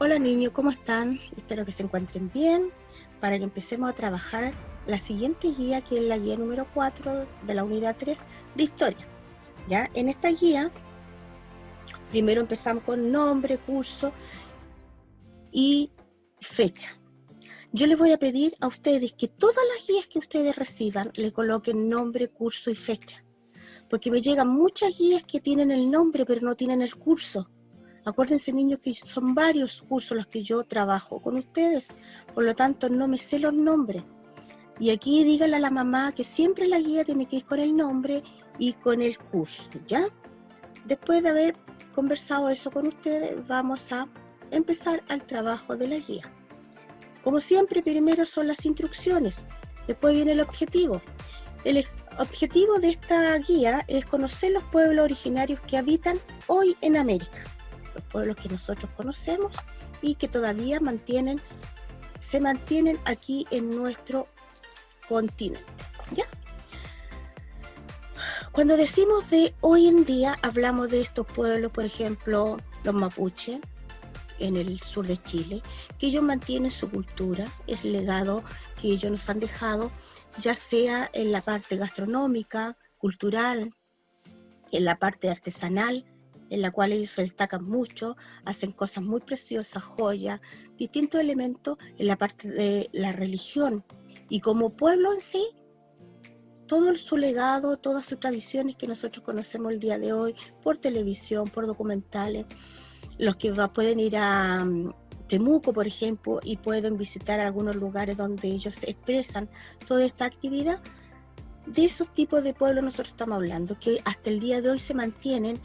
Hola niños, ¿cómo están? Espero que se encuentren bien para que empecemos a trabajar la siguiente guía, que es la guía número 4 de la unidad 3 de historia. ¿Ya? En esta guía, primero empezamos con nombre, curso y fecha. Yo les voy a pedir a ustedes que todas las guías que ustedes reciban le coloquen nombre, curso y fecha, porque me llegan muchas guías que tienen el nombre pero no tienen el curso. Acuérdense, niños, que son varios cursos los que yo trabajo con ustedes, por lo tanto no me sé los nombres. Y aquí díganle a la mamá que siempre la guía tiene que ir con el nombre y con el curso, ¿ya? Después de haber conversado eso con ustedes, vamos a empezar al trabajo de la guía. Como siempre, primero son las instrucciones, después viene el objetivo. El objetivo de esta guía es conocer los pueblos originarios que habitan hoy en América. Los pueblos que nosotros conocemos y que todavía se mantienen aquí en nuestro continente, ¿ya? Cuando decimos de hoy en día, hablamos de estos pueblos, por ejemplo, los mapuches, en el sur de Chile, que ellos mantienen su cultura, es legado que ellos nos han dejado, ya sea en la parte gastronómica, cultural, en la parte artesanal, en la cual ellos se destacan mucho, hacen cosas muy preciosas, joyas, distintos elementos en la parte de la religión. Y como pueblo en sí, todo su legado, todas sus tradiciones que nosotros conocemos el día de hoy, por televisión, por documentales, los que pueden ir a Temuco, por ejemplo, y pueden visitar algunos lugares donde ellos expresan toda esta actividad. De esos tipos de pueblos nosotros estamos hablando, que hasta el día de hoy se mantienen,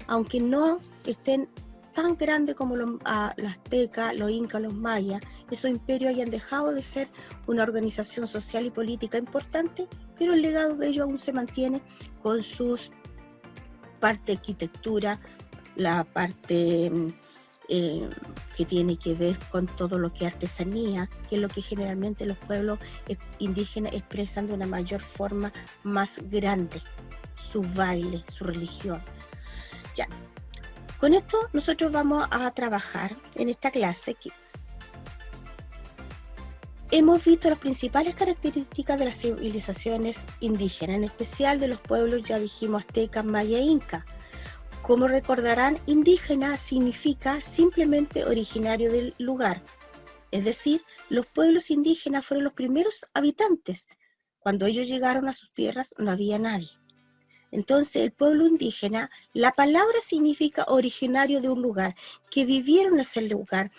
aunque no estén tan grandes como los aztecas, los incas, los mayas. Esos imperios hayan dejado de ser una organización social y política importante, pero el legado de ellos aún se mantiene con sus parte de arquitectura, la parte que tiene que ver con todo lo que es artesanía, que es lo que generalmente los pueblos indígenas expresan de una mayor forma más grande, su baile, su religión. Ya, con esto nosotros vamos a trabajar en esta clase que hemos visto las principales características de las civilizaciones indígenas, en especial de los pueblos, ya dijimos, azteca, maya e inca. Como recordarán, indígena significa simplemente originario del lugar. Es decir, los pueblos indígenas fueron los primeros habitantes. Cuando ellos llegaron a sus tierras no había nadie. Entonces, el pueblo indígena, la palabra significa originario de un lugar, que vivieron en ese lugar,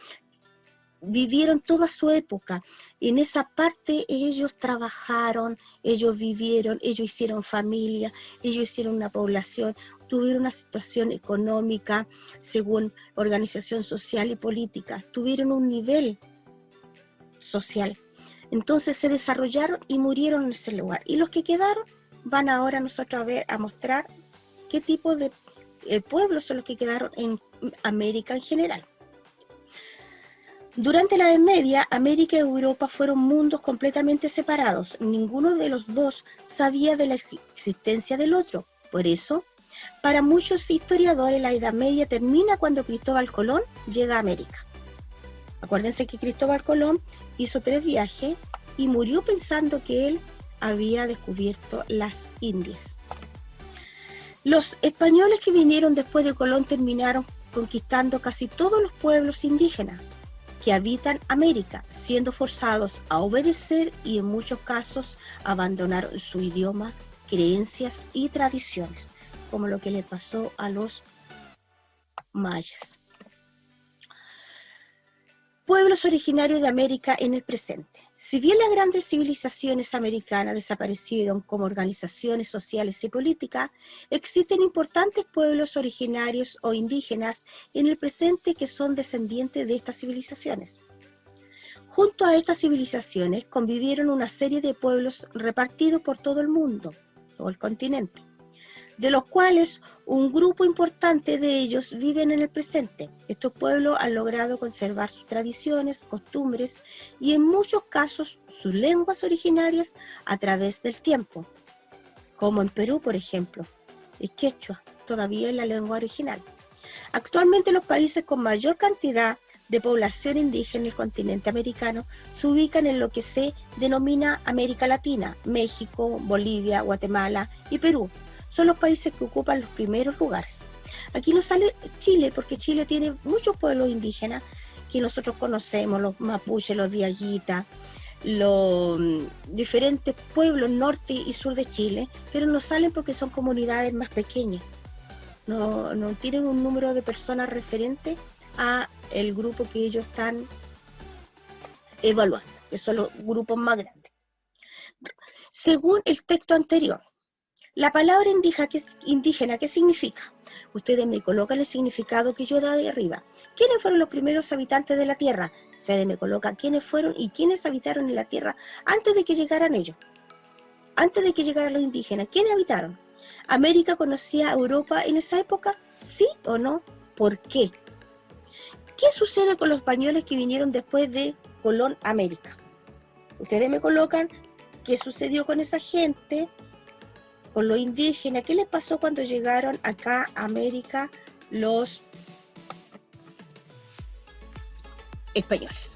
vivieron toda su época. En esa parte ellos trabajaron, ellos vivieron, ellos hicieron familia, ellos hicieron una población, tuvieron una situación económica según organización social y política, tuvieron un nivel social. Entonces se desarrollaron y murieron en ese lugar. Y los que quedaron van ahora nosotros a mostrar qué tipo de pueblos son los que quedaron en América en general. Durante la Edad Media, América y Europa fueron mundos completamente separados. Ninguno de los dos sabía de la existencia del otro. Por eso, para muchos historiadores, la Edad Media termina cuando Cristóbal Colón llega a América. Acuérdense que Cristóbal Colón hizo 3 viajes y murió pensando que él había descubierto las Indias. Los españoles que vinieron después de Colón terminaron conquistando casi todos los pueblos indígenas que habitan América, siendo forzados a obedecer y en muchos casos abandonaron su idioma, creencias y tradiciones, como lo que le pasó a los mayas. Pueblos originarios de América en el presente. Si bien las grandes civilizaciones americanas desaparecieron como organizaciones sociales y políticas, existen importantes pueblos originarios o indígenas en el presente que son descendientes de estas civilizaciones. Junto a estas civilizaciones convivieron una serie de pueblos repartidos por todo el mundo, o el continente, de los cuales un grupo importante de ellos viven en el presente. Estos pueblos han logrado conservar sus tradiciones, costumbres y en muchos casos sus lenguas originarias a través del tiempo, como en Perú, por ejemplo. El quechua todavía es la lengua original. Actualmente los países con mayor cantidad de población indígena en el continente americano se ubican en lo que se denomina América Latina. México, Bolivia, Guatemala y Perú son los países que ocupan los primeros lugares. Aquí nos sale Chile, porque Chile tiene muchos pueblos indígenas que nosotros conocemos, los mapuches, los diaguitas, los diferentes pueblos norte y sur de Chile, pero no salen porque son comunidades más pequeñas. No tienen un número de personas referente a el grupo que ellos están evaluando, que son los grupos más grandes. Según el texto anterior, la palabra indígena, ¿qué significa? Ustedes me colocan el significado que yo doy de arriba. ¿Quiénes fueron los primeros habitantes de la Tierra? Ustedes me colocan quiénes fueron y quiénes habitaron en la Tierra antes de que llegaran ellos. Antes de que llegaran los indígenas, ¿quiénes habitaron? ¿América conocía a Europa en esa época? ¿Sí o no? ¿Por qué? ¿Qué sucede con los españoles que vinieron después de Colón a América? Ustedes me colocan qué sucedió con esa gente, con los indígenas, qué les pasó cuando llegaron acá a América los españoles.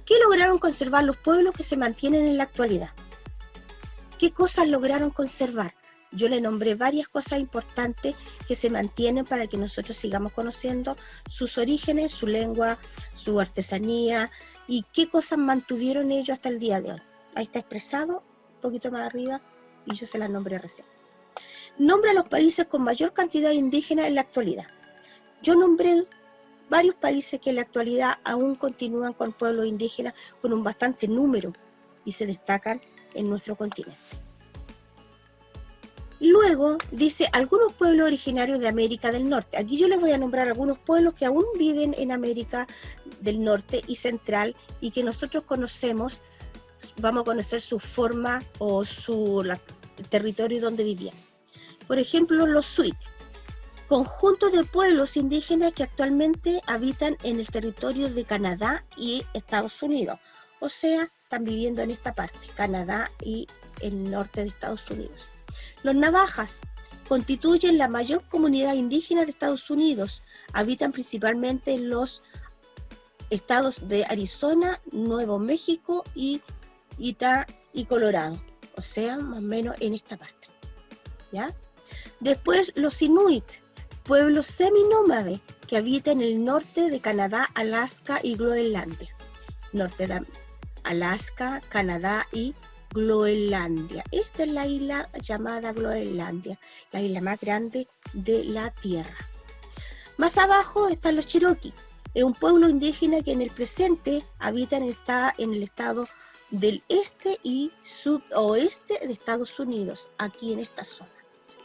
¿Qué lograron conservar los pueblos que se mantienen en la actualidad? ¿Qué cosas lograron conservar? Yo le nombré varias cosas importantes que se mantienen para que nosotros sigamos conociendo sus orígenes, su lengua, su artesanía y qué cosas mantuvieron ellos hasta el día de hoy. Ahí está expresado, un poquito más arriba, y yo se las nombré recién. Nombra los países con mayor cantidad de indígenas en la actualidad. Yo nombré varios países que en la actualidad aún continúan con pueblos indígenas con un bastante número y se destacan en nuestro continente. Luego dice algunos pueblos originarios de América del Norte. Aquí yo les voy a nombrar algunos pueblos que aún viven en América del Norte y Central y que nosotros conocemos, vamos a conocer su forma o el territorio donde vivían. Por ejemplo, los Suik, conjunto de pueblos indígenas que actualmente habitan en el territorio de Canadá y Estados Unidos. O sea, están viviendo en esta parte, Canadá y el norte de Estados Unidos. Los navajas constituyen la mayor comunidad indígena de Estados Unidos. Habitan principalmente en los estados de Arizona, Nuevo México y Utah y Colorado. O sea, más o menos en esta parte. ¿Ya? Después los Inuit, pueblos seminómades que habitan en el norte de Canadá, Alaska y Groenlandia. Norte de Alaska, Canadá y Groenlandia. Esta es la isla llamada Groenlandia, la isla más grande de la Tierra. Más abajo están los Cherokee. Es un pueblo indígena que en el presente habita en el estado del este y sudoeste de Estados Unidos, aquí en esta zona.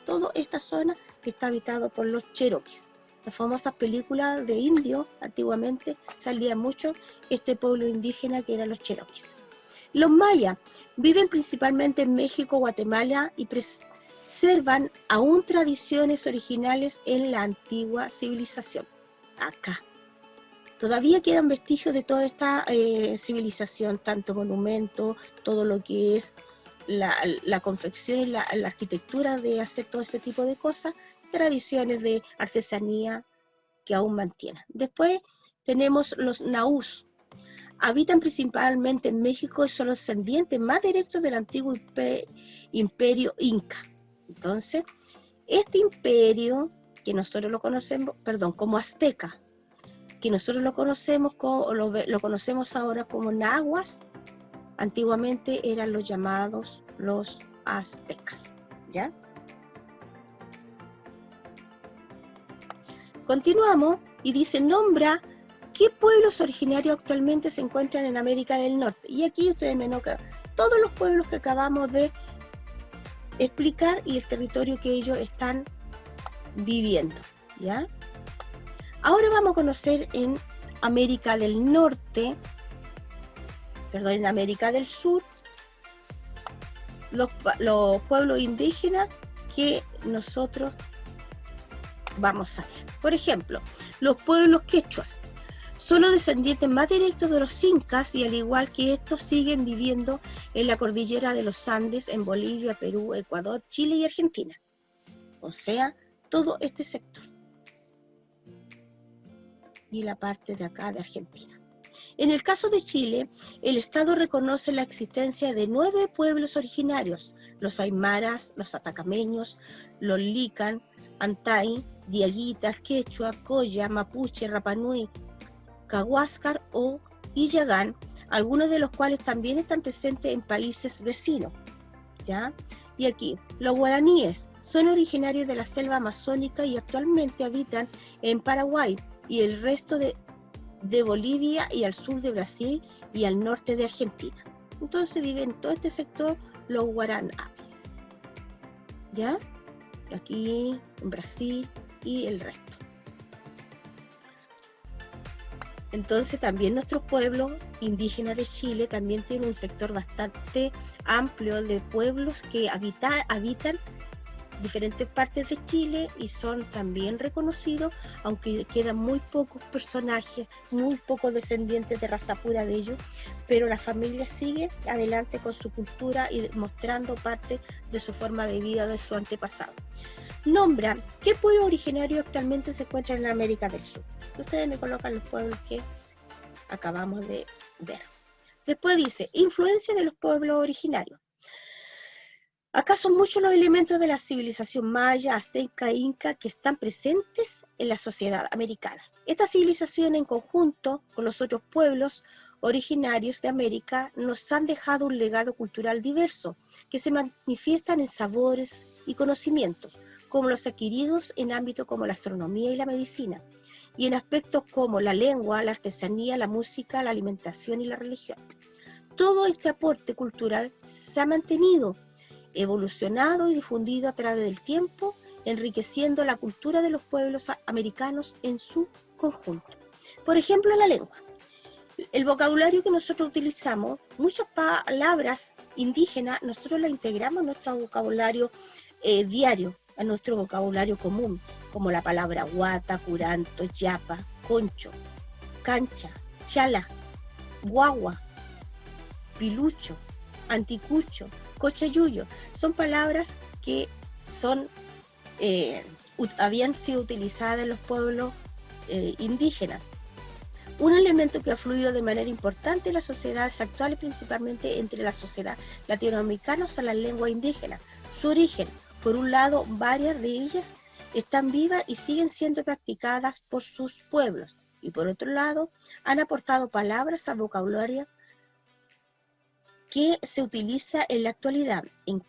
Toda esta zona está habitada por los Cherokees. Las famosas películas de indios, antiguamente salía mucho este pueblo indígena que eran los Cherokees. Los mayas viven principalmente en México, Guatemala y preservan aún tradiciones originales en la antigua civilización. Acá. Todavía quedan vestigios de toda esta civilización, tanto monumentos, todo lo que es la confección y la arquitectura de hacer todo ese tipo de cosas, tradiciones de artesanía que aún mantienen. Después tenemos los naús. Habitan principalmente en México y son los descendientes más directos del antiguo imperio inca. Entonces, este imperio, que nosotros lo conocemos, como azteca, que nosotros lo conocemos lo conocemos ahora como nahuas, antiguamente eran los llamados los aztecas, ¿ya? Continuamos y dice, nombra qué pueblos originarios actualmente se encuentran en América del Norte. Y aquí ustedes me notan todos los pueblos que acabamos de explicar y el territorio que ellos están viviendo, ¿ya? Ahora vamos a conocer en América del Norte, en América del Sur, los pueblos indígenas que nosotros vamos a ver. Por ejemplo, los pueblos quechuas son los descendientes más directos de los incas y al igual que estos siguen viviendo en la cordillera de los Andes en Bolivia, Perú, Ecuador, Chile y Argentina. O sea, todo este sector. Y la parte de acá de Argentina. En el caso de Chile, el Estado reconoce la existencia de 9 pueblos originarios: los aymaras, los atacameños, los lican, antay, diaguitas, quechua, colla, mapuche, rapanui, cahuáscar o illagán, algunos de los cuales también están presentes en países vecinos, ¿ya? Y aquí, los guaraníes son originarios de la selva amazónica y actualmente habitan en Paraguay y el resto de Bolivia y al sur de Brasil y al norte de Argentina. Entonces viven en todo este sector los guaraníes, ¿ya? Aquí en Brasil y el resto. Entonces también nuestros pueblos indígenas de Chile también tienen un sector bastante amplio de pueblos que habitan diferentes partes de Chile y son también reconocidos, aunque quedan muy pocos personajes, muy pocos descendientes de raza pura de ellos, pero la familia sigue adelante con su cultura y mostrando parte de su forma de vida de su antepasado. Nombra qué pueblo originario actualmente se encuentra en América del Sur. Ustedes me colocan los pueblos que acabamos de ver. Después dice, influencia de los pueblos originarios. Acá son muchos los elementos de la civilización maya, azteca, inca que están presentes en la sociedad americana. Esta civilización en conjunto con los otros pueblos originarios de América nos han dejado un legado cultural diverso que se manifiestan en sabores y conocimientos, como los adquiridos en ámbitos como la astronomía y la medicina, y en aspectos como la lengua, la artesanía, la música, la alimentación y la religión. Todo este aporte cultural se ha mantenido, evolucionado y difundido a través del tiempo, enriqueciendo la cultura de los pueblos americanos en su conjunto. Por ejemplo, la lengua. El vocabulario que nosotros utilizamos, muchas palabras indígenas, nosotros las integramos en nuestro vocabulario diario, a nuestro vocabulario común, como la palabra guata, curanto, yapa, concho, cancha, chala, guagua, pilucho, anticucho, cochayuyo. Son palabras que habían sido utilizadas en los pueblos indígenas. Un elemento que ha fluido de manera importante en las sociedades actuales, principalmente entre la sociedad latinoamericana, son las lenguas indígenas. Su origen, por un lado, varias de ellas están vivas y siguen siendo practicadas por sus pueblos, y por otro lado, han aportado palabras al vocabulario que se utiliza en la actualidad. En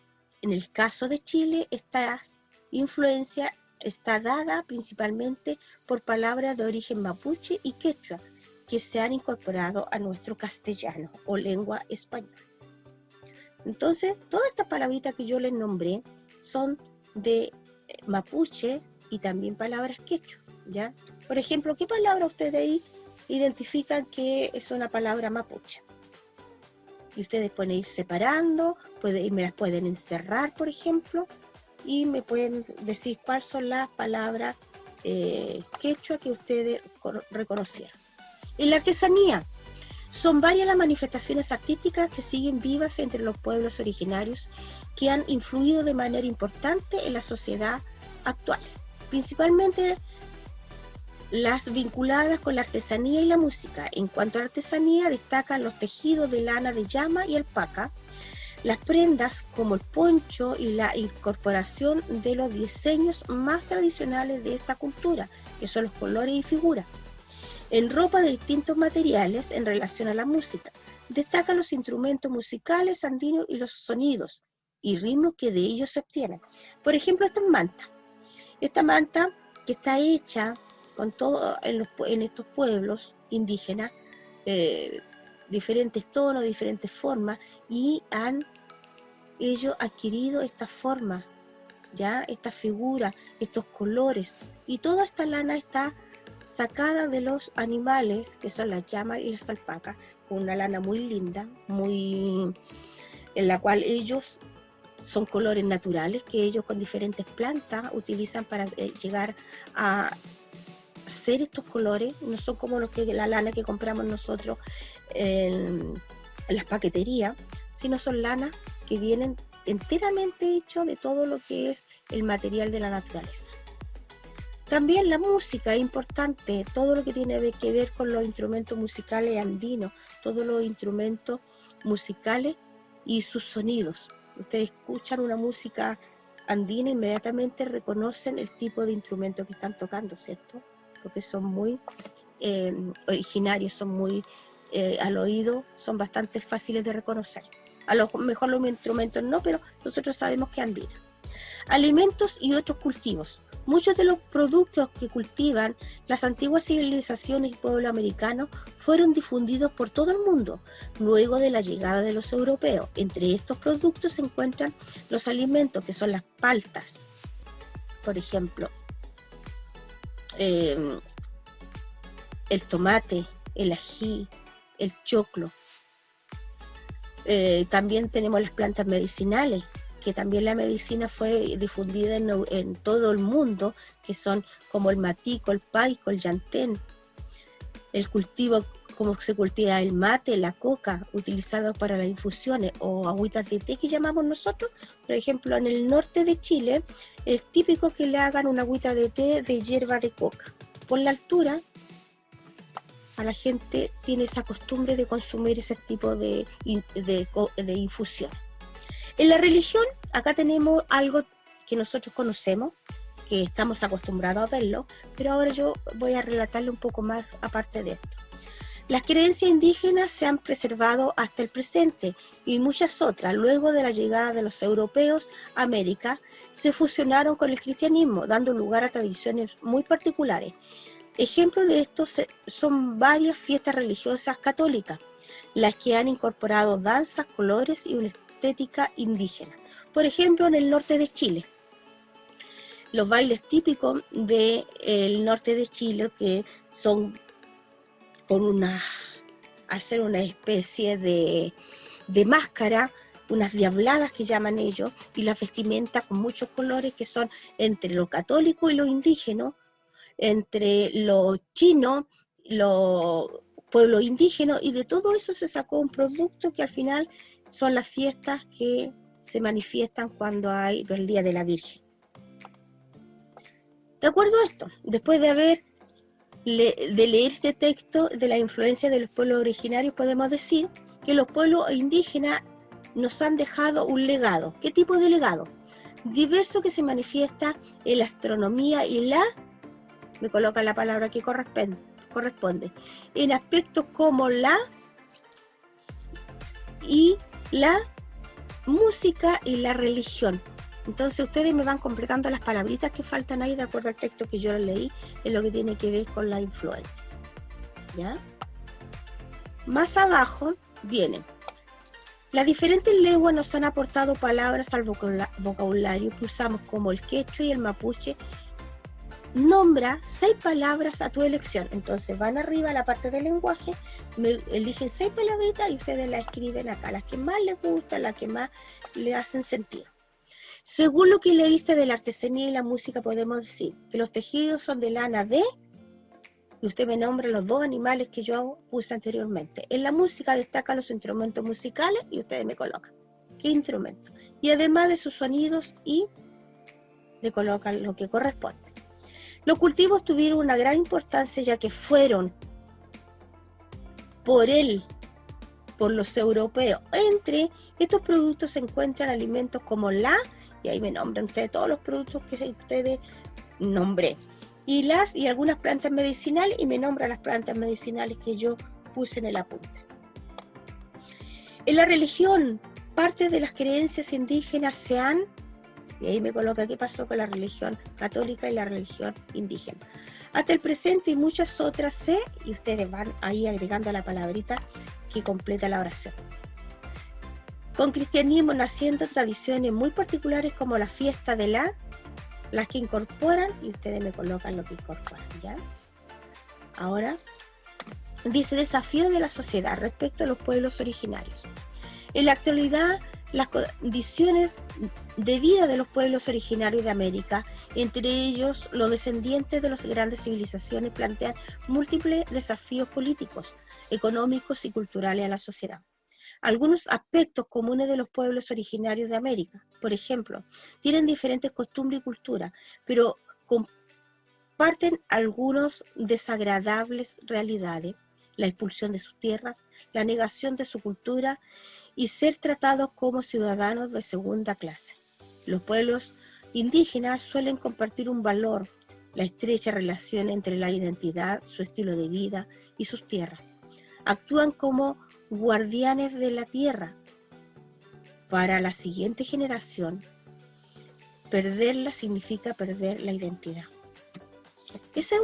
el caso de Chile, esta influencia está dada principalmente por palabras de origen mapuche y quechua, que se han incorporado a nuestro castellano o lengua española. Entonces, todas estas palabritas que yo les nombré son de mapuche y también palabras quechua, ¿ya? Por ejemplo, ¿qué palabra ustedes ahí identifican que es una palabra mapuche? Y ustedes pueden ir separando, me las pueden encerrar, por ejemplo, y me pueden decir cuáles son las palabras quechua que ustedes reconocieron. En la artesanía, son varias las manifestaciones artísticas que siguen vivas entre los pueblos originarios que han influido de manera importante en la sociedad actual, principalmente las vinculadas con la artesanía y la música. En cuanto a artesanía, destacan los tejidos de lana de llama y alpaca, las prendas como el poncho y la incorporación de los diseños más tradicionales de esta cultura, que son los colores y figuras. En ropa de distintos materiales en relación a la música, destacan los instrumentos musicales andinos y los sonidos y ritmos que de ellos se obtienen. Por ejemplo, esta manta que está hecha con todo en estos pueblos indígenas, diferentes tonos, diferentes formas, y han ellos adquirido esta forma, ya esta figura, estos colores, y toda esta lana está sacada de los animales que son las llamas y las alpacas, una lana muy linda, en la cual ellos son colores naturales que ellos con diferentes plantas utilizan para llegar a hacer estos colores. No son como la lana que compramos nosotros en las paqueterías, sino son lanas que vienen enteramente hechos de todo lo que es el material de la naturaleza. También la música es importante, todo lo que tiene que ver con los instrumentos musicales andinos, todos los instrumentos musicales y sus sonidos. Ustedes escuchan una música andina, inmediatamente reconocen el tipo de instrumento que están tocando, ¿cierto? Porque son muy originarios, son muy al oído, son bastante fáciles de reconocer. A lo mejor los instrumentos no, pero nosotros sabemos que andina. Alimentos y otros cultivos. Muchos de los productos que cultivan las antiguas civilizaciones y pueblos americanos fueron difundidos por todo el mundo luego de la llegada de los europeos. Entre estos productos se encuentran los alimentos que son las paltas, por ejemplo, el tomate, el ají, el choclo. También tenemos las plantas medicinales, que también la medicina fue difundida en todo el mundo, que son como el matico, el paico, el llantén, el cultivo, como se cultiva el mate, la coca, utilizados para las infusiones o agüitas de té que llamamos nosotros. Por ejemplo, en el norte de Chile es típico que le hagan una agüita de té de hierba de coca. Por la altura, a la gente tiene esa costumbre de consumir ese tipo de infusión. En la religión, acá tenemos algo que nosotros conocemos, que estamos acostumbrados a verlo, pero ahora yo voy a relatarle un poco más aparte de esto. Las creencias indígenas se han preservado hasta el presente y muchas otras, luego de la llegada de los europeos a América, se fusionaron con el cristianismo, dando lugar a tradiciones muy particulares. Ejemplos de esto son varias fiestas religiosas católicas, las que han incorporado danzas, colores y una estética indígena. Por ejemplo, en el norte de Chile, los bailes típicos del norte de Chile, que son con hacer una especie de máscara, unas diabladas que llaman ellos, y las vestimentas con muchos colores que son entre lo católico y lo indígena, entre lo chino, los pueblos indígenas, y de todo eso se sacó un producto que al final son las fiestas que se manifiestan cuando hay el Día de la Virgen. De acuerdo a esto, después de leer este texto de la influencia de los pueblos originarios, podemos decir que los pueblos indígenas nos han dejado un legado. ¿Qué tipo de legado? Diverso, que se manifiesta en la astronomía y me coloca la palabra que corresponde, en aspectos como la música y la religión. Entonces ustedes me van completando las palabritas que faltan ahí de acuerdo al texto que yo leí, en lo que tiene que ver con la influencia. ¿Ya? Más abajo vienen: las diferentes lenguas nos han aportado palabras al vocabulario que usamos, como el quechua y el mapuche. Nombra 6 palabras a tu elección. Entonces van arriba a la parte del lenguaje, me eligen 6 palabritas y ustedes las escriben acá, las que más les gustan, las que más le hacen sentido. Según lo que leíste de la artesanía y la música, podemos decir que los tejidos son de lana de, y usted me nombra los 2 animales que yo puse anteriormente. En la música destacan los instrumentos musicales y ustedes me colocan qué instrumento. Y además de sus sonidos, y le colocan lo que corresponde. Los cultivos tuvieron una gran importancia, ya que fueron por los europeos. Entre estos productos se encuentran alimentos como y ahí me nombran ustedes todos los productos que ustedes nombré, y algunas plantas medicinales, y me nombran las plantas medicinales que yo puse en el apunte. En la religión, parte de las creencias indígenas y ahí me coloca qué pasó con la religión católica y la religión indígena. Hasta el presente, y muchas otras y ustedes van ahí agregando la palabrita que completa la oración. Con cristianismo naciendo tradiciones muy particulares como la fiesta de las que incorporan, y ustedes me colocan lo que incorporan, ¿ya? Ahora, dice: desafío de la sociedad respecto a los pueblos originarios. En la actualidad, las condiciones de vida de los pueblos originarios de América, entre ellos los descendientes de las grandes civilizaciones, plantean múltiples desafíos políticos, económicos y culturales a la sociedad. Algunos aspectos comunes de los pueblos originarios de América, por ejemplo, tienen diferentes costumbres y culturas, pero comparten algunos desagradables realidades, la expulsión de sus tierras, la negación de su cultura y ser tratados como ciudadanos de segunda clase. Los pueblos indígenas suelen compartir un valor, la estrecha relación entre la identidad, su estilo de vida y sus tierras. Actúan como guardianes de la tierra. Para la siguiente generación, perderla significa perder la identidad. Esa es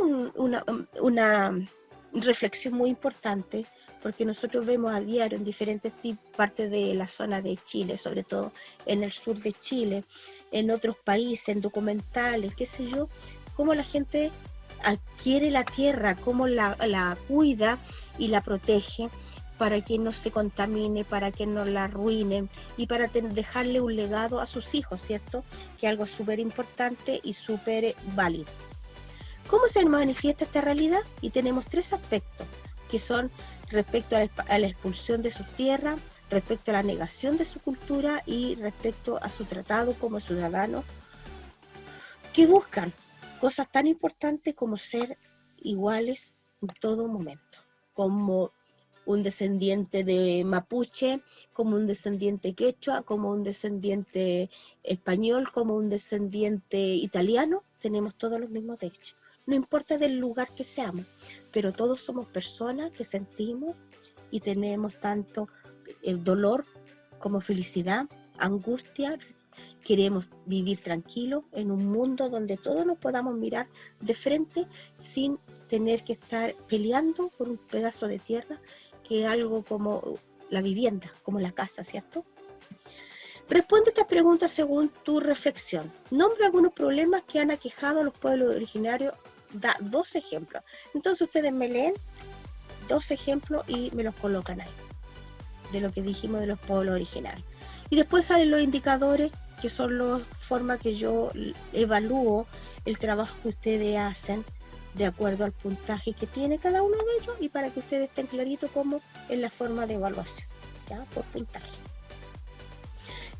una reflexión muy importante, porque nosotros vemos a diario en diferentes partes de la zona de Chile, sobre todo en el sur de Chile, en otros países, en documentales, qué sé yo, cómo la gente adquiere la tierra, cómo la cuida y la protege para que no se contamine, para que no la arruinen y para dejarle un legado a sus hijos, ¿cierto? Que es algo súper importante y súper válido. ¿Cómo se manifiesta esta realidad? Y tenemos 3 aspectos, que son respecto a la expulsión de sus tierras, respecto a la negación de su cultura y respecto a su tratado como ciudadanos que buscan cosas tan importantes como ser iguales en todo momento, como un descendiente de mapuche, como un descendiente quechua, como un descendiente español, como un descendiente italiano, tenemos todos los mismos derechos. No importa del lugar que seamos, pero todos somos personas que sentimos y tenemos tanto el dolor como felicidad, angustia. Queremos vivir tranquilos en un mundo donde todos nos podamos mirar de frente sin tener que estar peleando por un pedazo de tierra, que es algo como la vivienda, como la casa, ¿cierto? Responde esta pregunta según tu reflexión. Nombra algunos problemas que han aquejado a los pueblos originarios. Da 2 ejemplos. Entonces ustedes me leen 2 ejemplos y me los colocan ahí, de lo que dijimos de los pueblos originarios. Y después salen los indicadores, que son las formas que yo evalúo el trabajo que ustedes hacen de acuerdo al puntaje que tiene cada uno de ellos, y para que ustedes estén claritos cómo es la forma de evaluación, ¿ya? Por puntaje.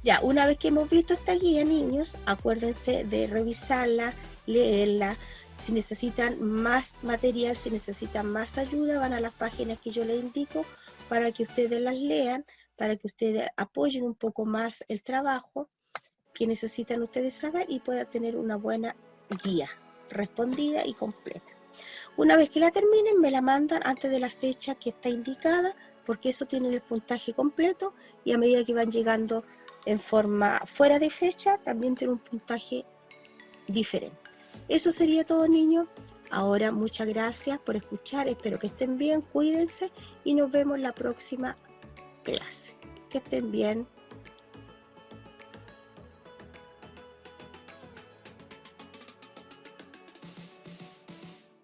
Ya, una vez que hemos visto esta guía, niños, acuérdense de revisarla, leerla. Si necesitan más material, si necesitan más ayuda, van a las páginas que yo les indico para que ustedes las lean, para que ustedes apoyen un poco más el trabajo que necesitan ustedes saber y puedan tener una buena guía respondida y completa. Una vez que la terminen, me la mandan antes de la fecha que está indicada, porque eso tiene el puntaje completo, y a medida que van llegando en forma fuera de fecha, también tiene un puntaje diferente. Eso sería todo, niños. Ahora, muchas gracias por escuchar. Espero que estén bien, cuídense y nos vemos la próxima clase. Que estén bien.